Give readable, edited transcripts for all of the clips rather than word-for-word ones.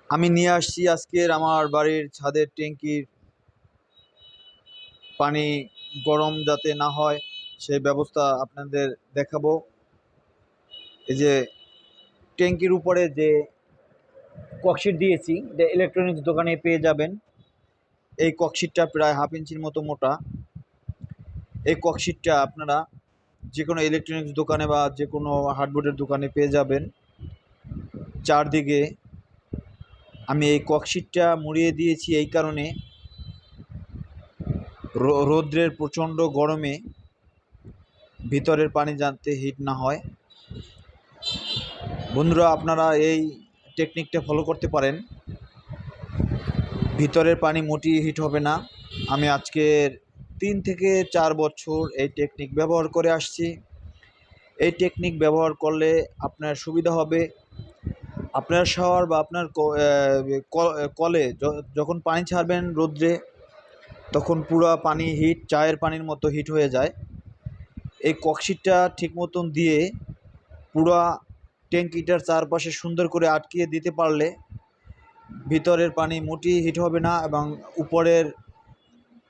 আমি নিয়ে আসছি আজকের আমার বাড়ির ছাদের ট্যাঙ্কির পানি গরম যাতে না হয় সেই ব্যবস্থা আপনাদের দেখাবো। এই যে ট্যাঙ্কির উপরে যে ককশিট দিয়েছি, যে ইলেকট্রনিক্স দোকানে পেয়ে যাবেন। এই ককশিটটা প্রায় হাফ ইঞ্চির মতো মোটা। এই ককশিটটা আপনারা যে কোনো ইলেকট্রনিক্স দোকানে বা যে কোনো হার্ডবোর্ডের দোকানে পেয়ে যাবেন। চারদিকে আমি এই ককশিটটা মুড়িয়ে দিয়েছি এই কারণে, রৌদ্রের প্রচণ্ড গরমে ভিতরের পানি যাতে হিট না হয়। বন্ধুরা, আপনারা এই টেকনিকটা ফলো করতে পারেন, ভিতরের পানি মোটেই হিট হবে না। আমি আজকের 3 থেকে 4 বছর এই টেকনিক ব্যবহার করে আসছি। এই টেকনিক ব্যবহার করলে আপনার সুবিধা হবে। আপনার শাওয়ার বা আপনার কলে যখন পানি ছাড়বেন রৌদ্রে, তখন পুরো পানি হিট চায়ের পানির মতো হিট হয়ে যায়। এই ককশিটটা ঠিক মতন দিয়ে পুরো ট্যাঙ্কিটার চারপাশে সুন্দর করে আটকিয়ে দিতে পারলে ভিতরের পানি মোটেই হিট হবে না এবং উপরের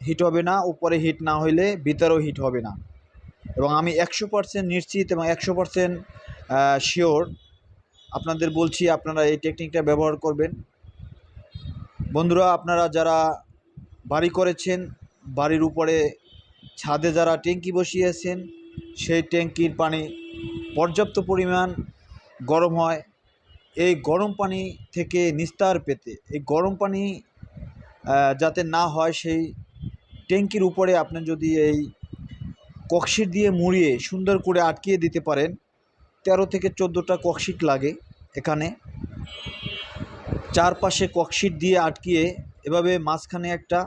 হিট হবে না। উপরে হিট না হইলে ভিতরেও হিট হবে না। এবং আমি 100% নিশ্চিত এবং 100% শিওর আপনাদের বলছি, আপনারা এই টেকনিকটা ব্যবহার করবেন। বন্ধুরা, আপনারা যারা বাড়ি করেছেন, বাড়ির উপরে ছাদে যারা ট্যাঙ্কি বসিয়েছেন, সেই ট্যাঙ্কির পানি পর্যাপ্ত পরিমাণ গরম হয়। এই গরম পানি থেকে নিস্তার পেতে, এই গরম পানি যাতে না হয়, সেই ট্যাঙ্কির উপরে আপনি যদি এই ককশিট দিয়ে মুড়িয়ে সুন্দর করে আটকিয়ে দিতে পারেন, 13 থেকে 14টা ককশিট লাগে এখানে। চারপাশে ককশিট দিয়ে আটকিয়ে এভাবে মাঝখানে একটা,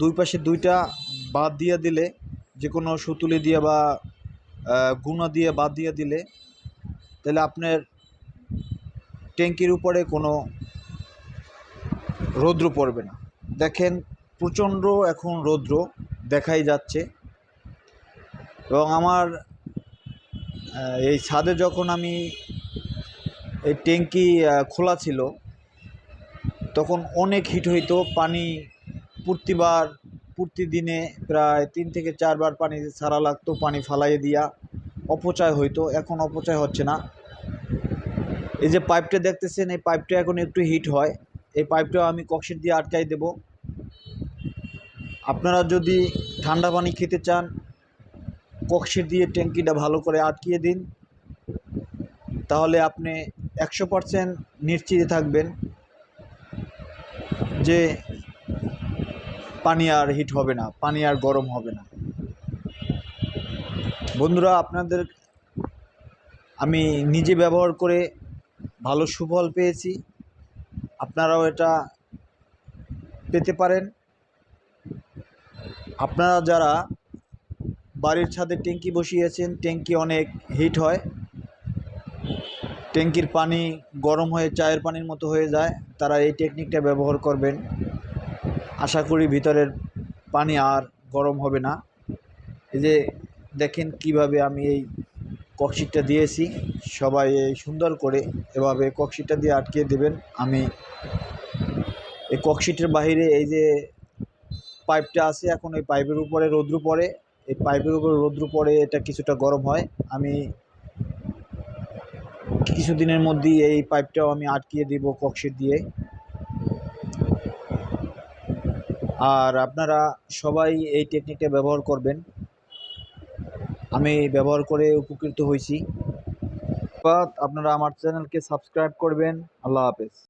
দুই পাশে দুইটা বাদ দিয়ে দিলে, যে কোনো সুতুলি দিয়ে বা গুনা দিয়ে বাদ দিয়ে দিলে, তাহলে আপনার ট্যাঙ্কির উপরে কোনো রৌদ্র পড়বে না। দেখেন, প্রচণ্ড এখন রৌদ্র দেখাই যাচ্ছে। এবং আমার এই ছাদে যখন আমি এই ট্যাঙ্কি খোলা ছিল, তখন অনেক হিট হইতো। পানি প্রতিদিনে প্রায় 3 থেকে 4 বার পানি ছাড়া লাগতো, পানি ফালাইয়ে দিয়া অপচয় হইতো। এখন অপচয় হচ্ছে না। এই যে পাইপটা দেখতেছেন, এই পাইপটা এখন একটু হিট হয়। এই পাইপটাও আমি ককশিট দিয়ে আটকাই দেব। আপনারা যদি ঠান্ডা পানি খেতে চান, ককশিট দিয়ে ট্যাঙ্কিটা ভালো করে আটকিয়ে দিন, তাহলে আপনি 100% নিশ্চিত থাকবেন যে পানি আর হিট হবে না, পানি আর গরম হবে না। বন্ধুরা, আপনাদের আমি নিজে ব্যবহার করে ভালো সুফল পেয়েছি। আপনারাও এটা পেতে পারেন। আপনারা যারা বাড়ির ছাদে ট্যাঙ্কি বসিয়েছেন, ট্যাঙ্কি অনেক হিট হয়, ট্যাঙ্কির পানি গরম হয়ে চায়ের পানির মতো হয়ে যায়, তারা এই টেকনিকটা ব্যবহার করবেন। আশা করি ভিতরের পানি আর গরম হবে না। এই যে দেখেন কিভাবে আমি এই ককশিটটা দিয়েছি। সবাই এই সুন্দর করে এভাবে ককশিটটা দিয়ে আটকিয়ে দেবেন। আমি এই ককশিটের বাহিরে এই যে পাইপটা আছে, এখন এই পাইপের উপরে রৌদ্র পড়ে, এই পাইপের উপরে রৌদ্র পড়ে এটা কিছুটা গরম হয়। আমি কিছুদিনের মধ্যেই এই পাইপটাও আমি আটকিয়ে দিব ককশিট দিয়ে। আর আপনারা সবাই এই টেকনিকটা ব্যবহার করবেন। আমি ব্যবহার করে উপকৃত হয়েছি। আপনারা আমার চ্যানেলকে সাবস্ক্রাইব করবেন। আল্লাহ হাফেজ।